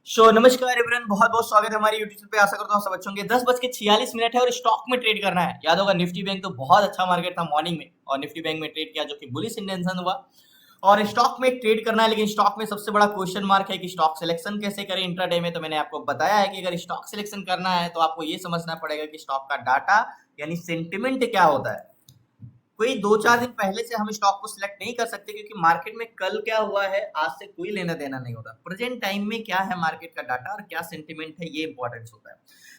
नमस्कार एवरीवन, बहुत बहुत स्वागत है हमारे यूट्यूब पे। आशा करता हूँ सब अच्छे होंगे। 10:46 है और स्टॉक में ट्रेड करना है। याद होगा निफ्टी बैंक तो बहुत अच्छा मार्केट था मॉर्निंग में, और निफ्टी बैंक में ट्रेड किया जो कि बुलिश इंटेंशन हुआ। और स्टॉक में ट्रेड करना है, लेकिन स्टॉक में सबसे बड़ा क्वेश्चन मार्क है कि स्टॉक सिलेक्शन कैसे करें इंट्राडे में। तो मैंने आपको बताया है कि अगर स्टॉक सिलेक्शन करना है तो आपको ये समझना पड़ेगा कि स्टॉक का डाटा यानी सेंटिमेंट क्या होता है। कोई 2-4 दिन पहले से हम स्टॉक को सिलेक्ट नहीं कर सकते, क्योंकि मार्केट में कल क्या हुआ है आज से कोई लेना देना नहीं होता। प्रेजेंट टाइम में क्या है मार्केट का डाटा और क्या सेंटिमेंट है, ये इंपॉर्टेंस होता है।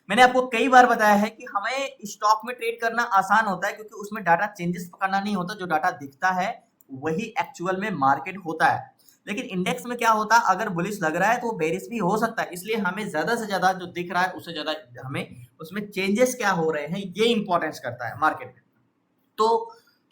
मैंने आपको कई बार बताया है कि हमें स्टॉक में ट्रेड करना आसान होता है, क्योंकि उसमें डाटा चेंजेस पकड़ना नहीं होता। जो डाटा दिखता है वही एक्चुअल में मार्केट होता है। लेकिन इंडेक्स में क्या होता है, अगर बुलिश लग रहा है तो वो बेरिश भी हो सकता है। इसलिए हमें ज्यादा से ज्यादा जो दिख रहा है उससे ज्यादा हमें उसमें चेंजेस क्या हो रहे हैं ये इंपॉर्टेंस करता है मार्केट में। तो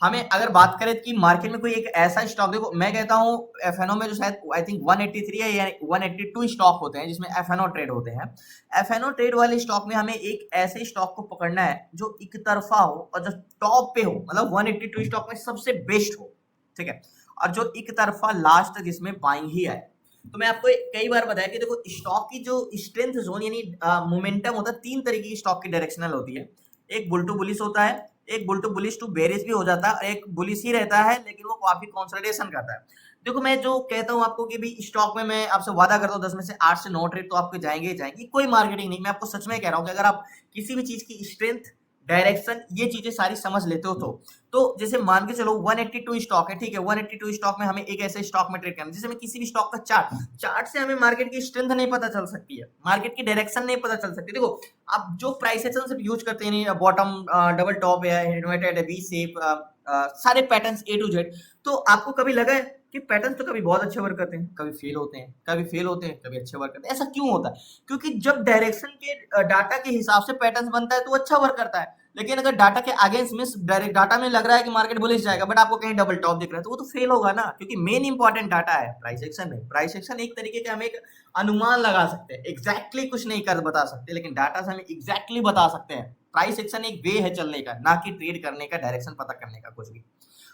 हमें अगर बात करें कि मार्केट में कोई एक ऐसा स्टॉक, देखो मैं कहता हूं एफएनओ में जो शायद आई थिंक 183 है या 182 स्टॉक होते हैं जिसमें एफएनओ ट्रेड होते हैं। एफएनओ ट्रेड वाले स्टॉक में हमें एक ऐसे स्टॉक को पकड़ना है जो एक तरफा हो और जो टॉप पे हो, मतलब 182 स्टॉक में सबसे बेस्ट हो, ठीक है। और जो एक तरफा लास्ट जिसमें बाइंग ही आए। तो मैं आपको कई बार बताया कि देखो स्टॉक की जो स्ट्रेंथ जोन यानी मोमेंटम होता है, तीन तरीके की स्टॉक की डायरेक्शनल होती है। एक बुल टू बुलिश होता है, एक bull to bullish to bearish भी हो जाता है, और एक बुलिश ही रहता है लेकिन वो काफी कंसोलिडेशन करता है। देखो मैं जो कहता हूँ आपको कि भी स्टॉक में मैं आपसे वादा करता हूँ 10 में से 8 से 9 ट्रेड तो आपके जाएंगे ही जाएंगे, कोई मार्केटिंग नहीं। मैं आपको सच में कह रहा हूँ कि अगर आप किसी भी चीज की स्ट्रेंथ, डायरेक्शन, ये चीजें सारी समझ लेते हो तो जैसे मान के चलो 182 स्टॉक है, ठीक है। 182 स्टॉक में हमें एक ऐसे स्टॉक में ट्रेड करना है जैसे हमें किसी भी स्टॉक का चार्ट से हमें मार्केट की स्ट्रेंथ नहीं पता चल सकती है, मार्केट की डायरेक्शन नहीं पता चल सकती। देखो आप जो प्राइस एक्शन सिर्फ यूज करते हैं, बॉटम, डबल टॉप है, इन्वर्टेड है, वी शेप, सारे पैटर्न्स ए टू जेड, तो आपको कभी लगा है कि पैटर्न तो कभी बहुत अच्छे वर्क करते हैं, कभी फेल होते हैं, कभी फेल होते हैं, कभी अच्छे वर्क करते हैं। ऐसा क्यों होता है? क्योंकि जब डायरेक्शन के डाटा के हिसाब से पैटर्न बनता है तो अच्छा वर्क करता है। लेकिन अगर डाटा के अगेंस्ट में डायरेक्ट डाटा में लग रहा है कि मार्केट बुलिश जाएगा बट आपको कहीं डबल टॉप दिख रहा है तो वो तो फेल होगा ना, क्योंकि मेन इंपॉर्टेंट डाटा है प्राइस एक्शन में। प्राइस एक्शन एक तरीके का हम एक अनुमान लगा सकते हैं, एग्जैक्टली कुछ नहीं कर बता सकते, लेकिन डाटा से हम एग्जैक्टली बता सकते हैं। प्राइस एक्शन एक वे है चलने का, ना कि ट्रेड करने का, डायरेक्शन पता करने का कुछ भी।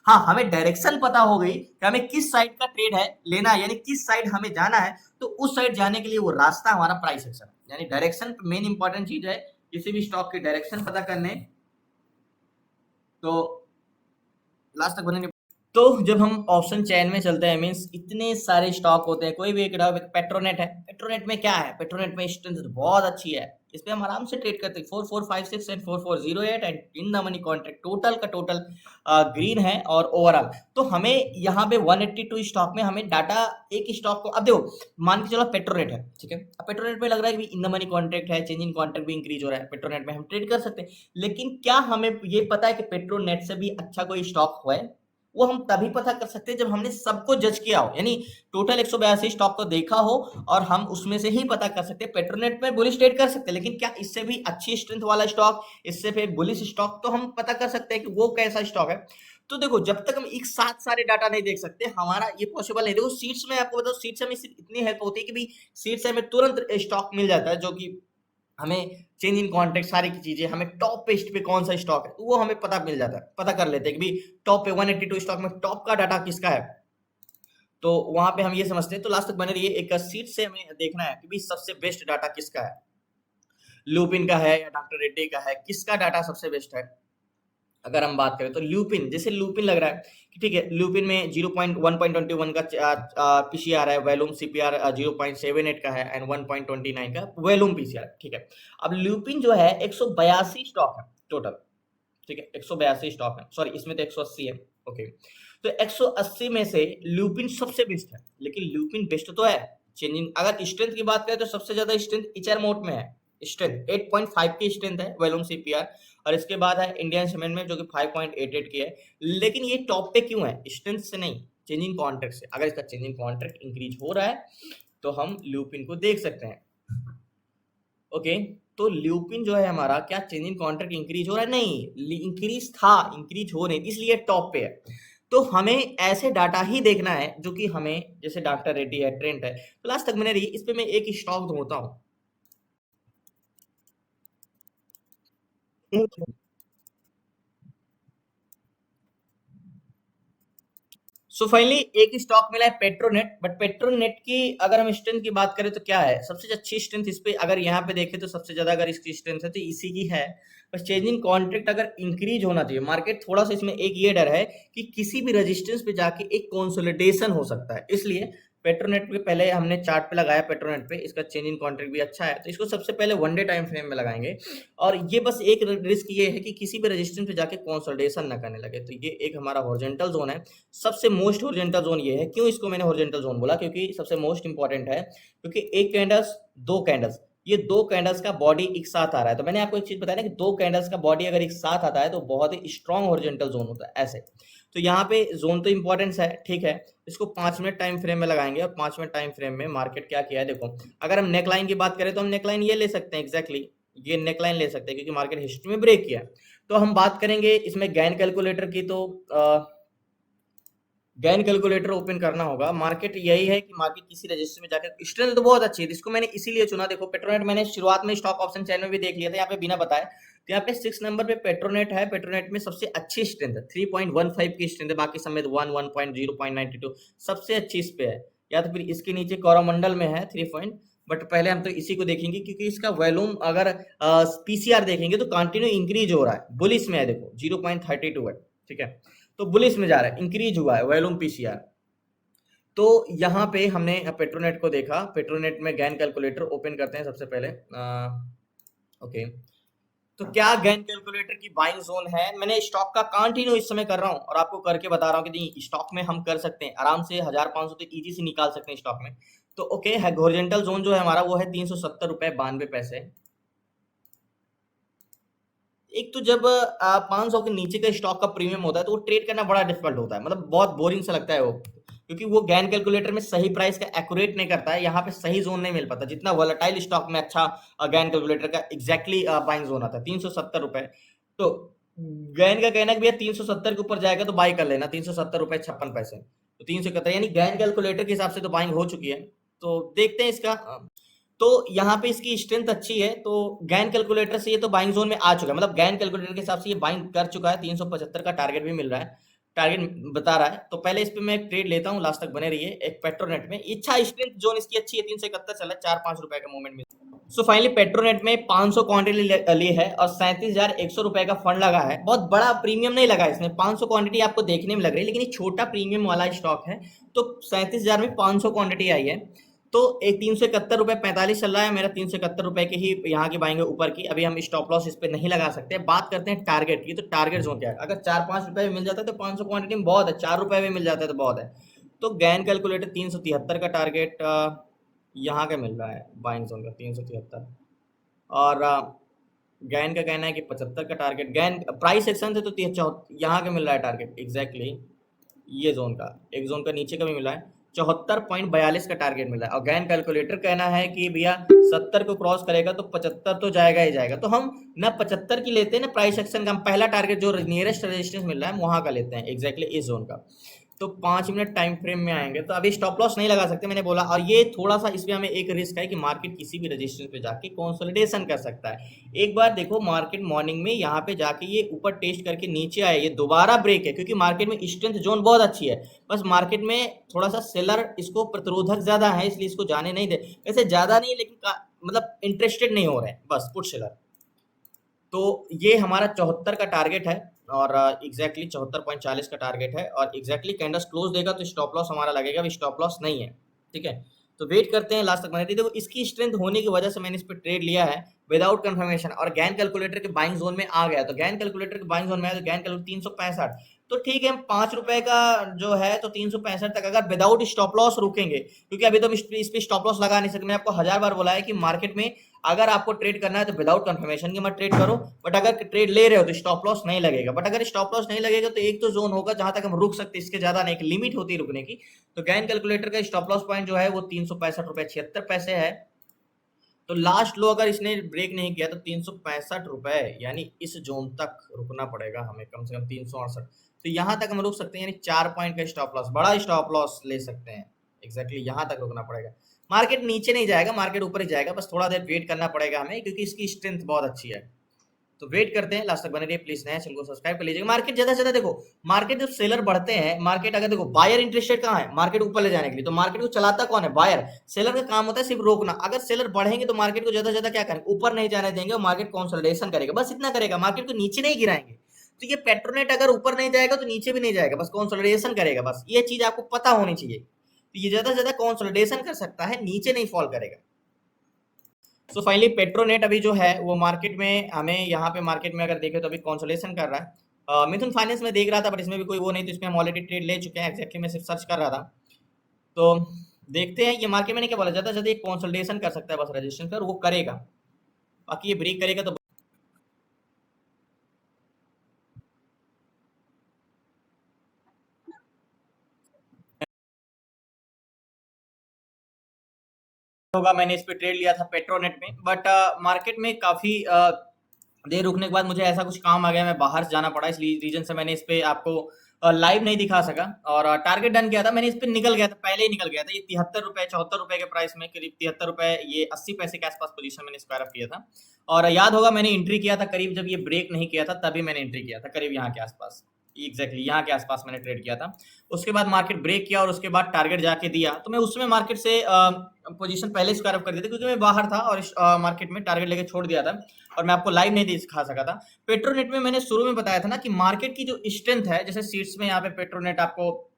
हाँ, हमें डायरेक्शन पता हो गई कि हमें किस साइड का ट्रेड है लेना है, यानी किस साइड हमें जाना है, तो उस साइड जाने के लिए वो रास्ता हमारा प्राइस एक्शन है। यानी डायरेक्शन मेन इंपॉर्टेंट चीज है। किसी भी स्टॉक की डायरेक्शन पता करने तो लास्ट तक बनेंगे। तो जब हम ऑप्शन चैन में चलते हैं, मीन्स इतने सारे स्टॉक होते हैं, कोई भी एक पेट्रोनेट है। पेट्रोनेट में क्या है, पेट्रोनेट में स्ट्रेंथ बहुत अच्छी है, इस पे हम आराम से ट्रेड करते हैं। 4456 and 4408 and in the money contract total का टोटल ग्रीन है और ओवरऑल। तो हमें यहाँ पे 182 स्टॉक में हमें डाटा एक स्टॉक को, अब देखो मान के चलो पेट्रोनेट है, ठीक है। अब पेट्रोनेट में लग रहा है कि इन द मनी कॉन्ट्रैक्ट है, चेंज इन कॉन्ट्रैक्ट भी इंक्रीज हो रहा है, पेट्रोनेट में हम ट्रेड कर सकते हैं। लेकिन क्या हमें ये पता है कि पेट्रोनेट से भी अच्छा कोई स्टॉक है? वो हम तभी पता कर सकते हैं जब हमने सबको जज किया हो, यानी टोटल 182 स्टॉक को देखा हो, और हम उसमें से ही पता कर सकते हैं। पेट्रोनेट में बुलिश ट्रेड कर सकते हैं, लेकिन क्या इससे भी अच्छी स्ट्रेंथ वाला स्टॉक, इससे फिर बुलिश स्टॉक, तो हम पता कर सकते हैं कि वो कैसा स्टॉक है। तो देखो जब तक हम एक साथ सारे डाटा नहीं देख सकते हमारा ये पॉसिबल है। देखो सीट्स में आपको बताओ, सीट्स में सिर्फ इतनी हेल्प होती है कि भी सीट्स से हमें तुरंत स्टॉक मिल जाता है, जो कि हमें चेंज इन कॉन्ट्रैक्ट सारी की चीजें, हमें टॉप पे पे कौन सा स्टॉक है तो वो हमें पता मिल जाता है, पता कर लेते हैं कि भी टॉप पे 182 स्टॉक में टॉप का डाटा किसका है। तो वहां पे हम ये समझते हैं। तो लास्ट तक बने रहिए। एक सीट से हमें देखना है कि भी सबसे बेस्ट डाटा किसका है, लुपिन का है या डॉक्टर रेड्डी का है, किसका डाटा सबसे बेस्ट है। अगर हम बात करें तो ल्यूपिन, जैसे ल्यूपिन लग रहा है कि ठीक है, ल्यूपिन में 0.1.21 का पीसीआर है, वैल्यूम सीपीआर 0.78 का है एंड 1.29 का वैल्यूम पीसीआर, ठीक है। अब ल्यूपिन जो है 182 स्टॉक है टोटल, ठीक है। 182 स्टॉक है, सॉरी इसमें तो 180 है, ओके। तो 180 में से ल्यूपिन सबसे बेस्ट है, लेकिन ल्यूपिन बेस्ट तो है चेंजिंग। अगर स्ट्रेंथ की बात करें तो सबसे ज्यादा स्ट्रेंथ एचआर मोड में है, स्ट्रेंथ 8.5 की स्ट्रेंथ है वॉल्यूम सीपीआर, और इसके बाद है इंडियन सीमेंट में जो कि 5.88 की है। लेकिन ये टॉप पे क्यों है, स्ट्रेंथ से नहीं, चेंजिंग कॉन्ट्रैक्ट से। अगर इसका चेंजिंग कॉन्ट्रैक्ट इंक्रीज हो रहा है तो हम ल्यूपिन को देख सकते हैं, ओके। तो ल्यूपिन जो है हमारा, क्या चेंज इन कॉन्ट्रैक्ट इंक्रीज हो रहा है? नहीं, इंक्रीज था, इंक्रीज हो नहीं, इसलिए टॉप पे है। तो हमें ऐसे डाटा ही देखना है जो कि हमें, जैसे डॉक्टर रेड्डी है, ट्रेंट है। तो लास्ट तक मैंने रही, इस पे मैं एक स्टॉक ढूंढता हूँ। सो फाइनली एक स्टॉक मिला है पेट्रोनेट, बट पेट्रोनेट की अगर हम स्ट्रेंथ की बात करें तो क्या है सबसे अच्छी स्ट्रेंथ इस पे, अगर यहाँ पे देखें तो सबसे ज्यादा अगर इसकी स्ट्रेंथ है तो इसी की है। बस चेंजिंग कॉन्ट्रैक्ट अगर इंक्रीज होना चाहिए, मार्केट थोड़ा सा इसमें एक ये डर है कि किसी भी रेजिस्टेंस पे जाके एक कंसोलिडेशन हो सकता है, इसलिए पेट्रोनेट पे पहले हमने चार्ट पे लगाया, पेट्रोनेट पे इसका चेंजिंग कॉन्ट्रैक्ट भी अच्छा है तो इसको सबसे पहले वन डे टाइम फ्रेम में लगाएंगे। और ये बस एक रिस्क ये है कि किसी भी रेजिस्टेंस पे जाके कंसोलिडेशन ना करने लगे, तो ये एक हमारा हॉरिजॉन्टल जोन है, सबसे मोस्ट हॉरिजॉन्टल जोन ये है। क्यों इसको मैंने हॉरिजॉन्टल जोन बोला, क्योंकि सबसे मोस्ट इंपॉर्टेंट है, क्योंकि एक कैंडल्स दो कैंडल्स, ये दो कैंडल्स का बॉडी एक साथ आ रहा है, तो मैंने आपको एक चीज बताया ना कि दो कैंडल्स का बॉडी अगर एक साथ आता है तो बहुत ही स्ट्रॉन्ग हॉरिजॉन्टल जोन होता है ऐसे। तो यहाँ पे जोन तो इंपॉर्टेंस है, ठीक है, इसको 5 मिनट टाइम फ्रेम में लगाएंगे और 5 मिनट टाइम फ्रेम में मार्केट क्या किया है देखो। अगर हम नेकलाइन की बात करें तो हम नेकलाइन ये ले सकते हैं, एग्जैक्टली ये नेकलाइन ले सकते हैं क्योंकि मार्केट हिस्ट्री में ब्रेक किया। तो हम बात करेंगे इसमें गैन कैलकुलेटर की, तो गैन कैलकुलेटर ओपन करना होगा। मार्केट यही है कि मार्केट किसी रजिस्टर में जाकर, स्ट्रेंथ तो बहुत अच्छी है, इसको मैंने इसीलिए चुना। देखो पेट्रोनेट मैंने शुरुआत में स्टॉक ऑप्शन चैनल में भी देख लिया था यहाँ पे बिना बताए, तो यहाँ पे 6 नंबर पे पेट्रोनेट है। पेट्रोनेट में सबसे अच्छी स्ट्रेंथ है 3.15 की स्ट्रेंथ है, बाकी समेत 1.0.92 सबसे अच्छी इस पे है, या तो फिर इसके नीचे कोरोमंडल में है 3 पॉइंट। बट पहले हम तो इसी को देखेंगे क्योंकि इसका वॉल्यूम अगर पीसीआर देखेंगे तो कंटिन्यू इंक्रीज हो रहा है, बुलिश में है, देखो 0.32 है, ठीक है, तो बुलिश में जा रहा है, इंक्रीज हुआ है वॉल्यूम पीसीआर। तो यहाँ पे हमने पेट्रोनेट को देखा, पेट्रोनेट में गैन कैलकुलेटर ओपन करते हैं सबसे पहले। ओके, तो क्या गैन कैलकुलेटर की बाइंग जोन है, मैंने स्टॉक का कंटिन्यू इस समय कर रहा हूं और आपको करके बता रहा हूं कि नहीं स्टॉक में हम कर सकते हैं आराम से 1500 तो इजी से निकाल सकते हैं स्टॉक में। तो ओके है, हॉरिजॉन्टल जोन जो है हमारा वो है 370 रुपए 92 पैसे। एक तो जब 500 के नीचे का स्टॉक का प्रीमियम होता है तो वो ट्रेड करना बड़ा डिफिकल्ट होता है, मतलब बहुत बोरिंग सा लगता है वो, क्योंकि वो गैन कैलकुलेटर में सही प्राइस का एक्यूरेट नहीं करता है, यहाँ पे सही जोन नहीं मिल पाता जितना वोलेटाइल स्टॉक में अच्छा गैन कैलकुलेटर का एग्जैक्टली बाइंग जोन आता है 370 रुपए। तो गैन का कहना है कि भैया 370 के ऊपर जाएगा तो बाई कर लेना, 370 रुपए 56 पैसे, तो 371 यानी गैन कैलकुलेटर के हिसाब से तो बाइंग हो चुकी है। तो देखते हैं इसका, तो यहाँ पे इसकी स्ट्रेंथ अच्छी है, तो गैन कैलकुलेटर से ये तो बाइंग जोन में आ चुका है, मतलब गैन कैलकुलेटर के हिसाब से ये बाइंग कर चुका है, 375 का टारगेट भी मिल रहा है, टारगेट बता रहा है। तो पहले इस पे मैं एक ट्रेड लेता हूँ, लास्ट तक बने रहिए। एक पेट्रोनेट में अच्छा स्ट्रेंथ जोन इसकी अच्छी है, 371 चला, 4-5 रुपए का मूवमेंट मिल। सो फाइनली पेट्रोनेट में 500 क्वांटिटी ली है और 37,100 रुपए का फंड लगा है, बहुत बड़ा प्रीमियम नहीं लगा इसमें, 500 क्वांटिटी आपको देखने में लग रही है लेकिन ये छोटा प्रीमियम वाला स्टॉक है, तो 37,000 में 500 क्वांटिटी आई है। तो एक 371 रुपए 45 चल रहा है, मेरा 371 रुपए की ही यहाँ की बाइंग ऊपर की। अभी हम स्टॉप लॉस इस पे नहीं लगा सकते। बात करते हैं टारगेट की, तो टारगेट जोन क्या है, अगर 4-5 रुपए में मिल जाता है तो 500 क्वांटिटी में बहुत है, 4 रुपए में मिल जाता है तो बहुत है। तो गैन कैलकुलेटर 373 का टारगेट यहाँ का मिल रहा है, बाइंग जोन का 373, और गैन का कहना है कि 75 का टारगेट, गैन प्राइस एक्शन से तो यहाँ का मिल रहा है टारगेट एग्जैक्टली ये जोन का, एक जोन का नीचे का भी मिला है, 74.42 का टारगेट मिला है। और गैन कैलकुलेटर कहना है कि भैया 70 को क्रॉस करेगा तो 75 तो जाएगा ही जाएगा, तो हम ना 75 की लेते हैं ना प्राइस एक्शन का, हम पहला टारगेट जो नियरेस्ट रेजिस्टेंस मिल रहा है वहां का लेते हैं एग्जैक्टली इस जोन का। तो 5 मिनट टाइम फ्रेम में आएंगे तो अभी स्टॉप लॉस नहीं लगा सकते मैंने बोला, और ये थोड़ा सा इसमें हमें एक रिस्क है कि मार्केट किसी भी रजिस्टेंस पे जाके कंसोलिडेशन कर सकता है। एक बार देखो मार्केट मॉर्निंग में यहाँ पे जाके ये ऊपर टेस्ट करके नीचे आया, ये दोबारा ब्रेक है क्योंकि मार्केट में स्ट्रेंथ जोन बहुत अच्छी है, बस मार्केट में थोड़ा सा सेलर इसको प्रतिरोधक ज्यादा है इसलिए इसको जाने नहीं दे, वैसे ज्यादा नहीं लेकिन मतलब इंटरेस्टेड नहीं हो रहे हैं बस पुट सेलर। तो ये हमारा 74 का टारगेट है और एग्जैक्टली 74.40 का टारगेट है, और एग्जैक्टली कैंडल्स क्लोज देगा तो स्टॉप लॉस हमारा लगेगा, अभी स्टॉप लॉस नहीं है, ठीक है। तो वेट करते हैं लास्ट तक बने रहिए। देखो इसकी स्ट्रेंथ होने की वजह से मैंने इस पर ट्रेड लिया है विदाउट कंफर्मेशन, और गैन कैलकुलेटर के बाइंग जोन में आ गया, तो गैन कैलकुलेटर के बाइंग जोन में आया तो गैन कैलकुलेटर 365, तो ठीक है हम 5 रुपए का जो है तो 365 तक अगर विदाउट स्टॉप लॉस रुकेंगे, क्योंकि अभी तो इस पे स्टॉप लॉस लगा नहीं सकते। मैंने आपको 1000 बार बोला है कि मार्केट में अगर आपको ट्रेड करना है तो विदाउट कंफर्मेशन के मत ट्रेड करो, बट अगर ट्रेड ले रहे हो तो स्टॉप लॉस नहीं लगेगा, बट अगर स्टॉप लॉस नहीं लगेगा तो एक तो जोन होगा जहां तक हम रुक सकते, इसके ज्यादा नहीं, एक लिमिट होती है रुकने की। तो गैन कैलकुलेटर का स्टॉप लॉस पॉइंट जो है वो 365 रुपए 76 पैसे है, तो लास्ट लो अगर इसने ब्रेक नहीं किया तो 365 रुपए यानी इस जोन तक रुकना पड़ेगा हमें, कम से कम 368, तो यहाँ तक हम रुक सकते हैं, यानी 4 पॉइंट का स्टॉप लॉस, बड़ा स्टॉप लॉस ले सकते हैं एग्जैक्टली यहाँ तक रुकना पड़ेगा। मार्केट नीचे नहीं जाएगा, मार्केट ऊपर ही जाएगा, बस थोड़ा देर वेट करना पड़ेगा हमें क्योंकि इसकी स्ट्रेंथ बहुत अच्छी है। तो वेट करते हैं, लास्ट तक बने रहिए प्लीज, नया चैनल को सब्सक्राइब कर लीजिएगा। मार्केट ज्यादा से ज्यादा देखो, मार्केट जब सेलर बढ़ते हैं, मार्केट अगर देखो बायर इंटरेस्टेड कहाँ है मार्केट ऊपर ले जाने के लिए, तो मार्केट को चलाता कौन है, बायर। सेलर का काम होता है सिर्फ रोकना। अगर सेलर बढ़ेंगे तो मार्केट को ज्यादा से ज्यादा क्या करेंगे, ऊपर नहीं जाने देंगे और मार्केट कंसोलिडेशन करेगा, बस इतना करेगा, मार्केट को नीचे नहीं गिराएंगे। तो ये पेट्रोनेट अगर ऊपर नहीं जाएगा तो नीचे भी नहीं जाएगा, बस कंसोलिडेशन करेगा, बस ये चीज आपको पता होनी चाहिए। तो ये ज्यादा से ज्यादा कंसोलिडेशन कर सकता है, नीचे नहीं फॉल करेगा। सो फाइनली पेट्रोनेट अभी जो है वो मार्केट में, हमें यहाँ पे मार्केट में अगर देखें तो अभी कंसोलिडेशन कर रहा है। मिथुन फाइनेंस में देख रहा था बट इसमें भी कोई वो नहीं, तो इसमें हम ऑलरेडी ट्रेड ले चुके हैं। एक्जैक्टली मैं सिर्फ सर्च कर रहा था, तो देखते हैं ये मार्केट में नहीं क्या बोला, ज्यादा से ज्यादा एक कंसोलिडेशन कर सकता है बस रजिस्ट्रेशन पर, वो करेगा। बाकी ये ब्रेक करेगा तो होगा। मैंने इस पे ट्रेड लिया था पेट्रोनेट में, बट मार्केट में काफी देर रुकने के बाद मुझे ऐसा कुछ काम आ गया, मैं बाहर जाना पड़ा, इस रीजन से मैंने इस पे आपको लाइव नहीं दिखा सका। और टारगेट डन किया था मैंने, इस पे निकल गया था, पहले ही निकल गया था। ये 73 रुपए 74 रुपए के प्राइस में, करीब 73 रुपए, ये 80 पैसे के आसपास पोजीशन मैंने स्क्वायर अप किया था। और याद होगा मैंने एंट्री किया था करीब, जब ये ब्रेक नहीं किया था तभी मैंने एंट्री किया था, करीब यहाँ के आसपास, एग्जैक्टली यहाँ के आसपास मैंने ट्रेड किया था। उसके बाद मार्केट ब्रेक किया और उसके बाद टारगेट जाके दिया, तो मैं उसमें मार्केट से पोजीशन पहले स्क्वायर अप कर दी थी, क्योंकि मैं बाहर था और मार्केट में टारगेट लेके छोड़ दिया था और मैं आपको लाइव नहीं दिखा सका था। पेट्रोनेट में मैंने शुरू में बताया था ना कि मार्केट की जो स्ट्रेंथ है, जैसे सीट्स में यहाँ पे पेट्रोनेट आपको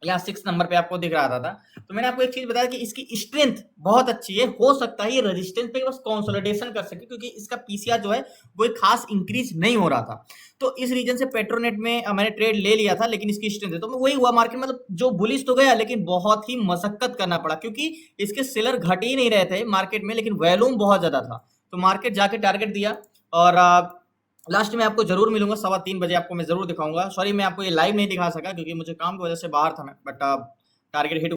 यहाँ 6 नंबर पे आपको दिख रहा था, तो मैंने आपको एक चीज बताया कि इसकी स्ट्रेंथ बहुत अच्छी है, हो सकता है ये रेजिस्टेंस पे बस कंसोलिडेशन कर सके, क्योंकि इसका पीसीआर जो है कोई खास इंक्रीज नहीं हो रहा था। तो इस रीजन से पेट्रोनेट में मैंने ट्रेड ले लिया था, लेकिन इसकी स्ट्रेंथ है तो वही हुआ मार्केट, मतलब जो बुलिश तो गया लेकिन बहुत ही मशक्कत करना पड़ा, क्योंकि इसके सेलर घट ही नहीं रहे थे मार्केट में, लेकिन वॉल्यूम बहुत ज्यादा था। तो मार्केट जाके टारगेट दिया और लास्ट में आपको जरूर मिलूंगा 3:15 बजे, आपको मैं जरूर दिखाऊंगा। सॉरी मैं आपको ये लाइव नहीं दिखा सका क्योंकि मुझे काम की वजह से बाहर था मैं, बट टारगेट हिट।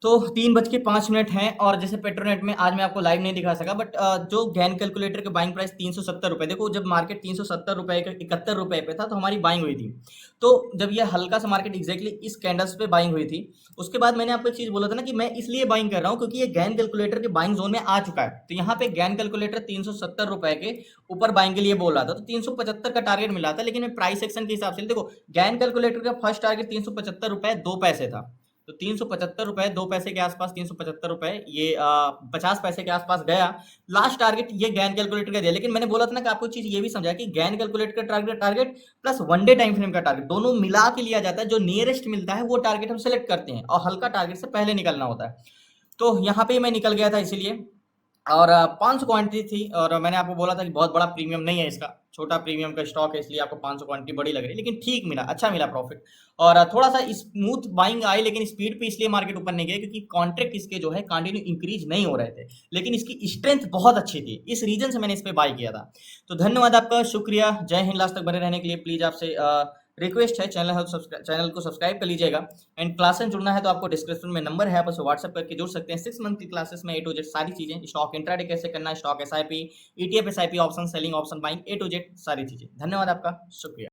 तो 3:05 हैं और जैसे पेट्रोनेट में आज मैं आपको लाइव नहीं दिखा सका, बट जो गैन कैलकुलेटर के बाइंग प्राइस 370 रुपए, देखो जब मार्केट 370 रुपए का 71 रुपए पे था तो हमारी बाइंग हुई थी। तो जब ये हल्का सा मार्केट एग्जैक्टली इस कैंडल्स पे बाइंग हुई थी, उसके बाद मैंने आपको एक चीज बोला था ना कि मैं इसलिए बाइंग कर रहा हूँ क्योंकि ये गैन कैलकुलेटर के बाइंग जोन में आ चुका है। तो यहाँ पे गैन कैलकुलेटर 370 रुपए के ऊपर बाइंग के लिए बोल रहा था, तो 375 का टारगेट मिला था, लेकिन मैं प्राइस एक्शन के हिसाब से देखो, गैन कैलकुलेटर का फर्स्ट टारगेट 375 रुपए 2 पैसे था। तो 375 रुपए 2 पैसे के आसपास, 375 रुपए ये 50 पैसे के आसपास गया। लास्ट टारगेट ये गैन कैलकुलेटर का दिया, लेकिन मैंने बोला था ना कि आपको चीज ये भी समझा कि गैन कैलकुलेटर का target target plus 1 day time frame का टारगेट दोनों मिला के लिया जाता है। जो नियरेस्ट मिलता है वो टारगेट हम सेलेक्ट करते हैं और हल्का टारगेट से पहले निकलना होता है। तो यहाँ पे मैं निकल गया था इसीलिए, और 500 क्वांटिटी थी और मैंने आपको बोला था कि बहुत बड़ा प्रीमियम नहीं है इसका, छोटा प्रीमियम का स्टॉक है, इसलिए आपको 500 क्वांटिटी बड़ी लग रही है, लेकिन ठीक मिला, अच्छा मिला प्रॉफिट। और थोड़ा सा स्मूथ बाइंग आई, लेकिन स्पीड पे इसलिए मार्केट ऊपर नहीं गया क्योंकि कॉन्ट्रैक्ट इसके जो है कंटिन्यू इंक्रीज नहीं हो रहे थे, लेकिन इसकी स्ट्रेंथ बहुत अच्छी थी, इस रीजन से मैंने इस पे बाई किया था। तो धन्यवाद आपका, शुक्रिया, जय हिंद। लास्ट तक बने रहने के लिए प्लीज आपसे रिक्वेस्ट है, चैनल को सब्सक्राइब कर लीजिएगा। एंड क्लास में जुड़ना है तो आपको डिस्क्रिप्शन में नंबर है, आप उसे व्हाट्सएप करके जुड़ सकते हैं। 6 मंथ की क्लासेस में A to Z सारी चीजें, स्टॉक इंट्राडे कैसे करना है, stock SIP, ETF SIP, option selling, option buying, A to Z सारी चीजें। धन्यवाद आपका, शुक्रिया।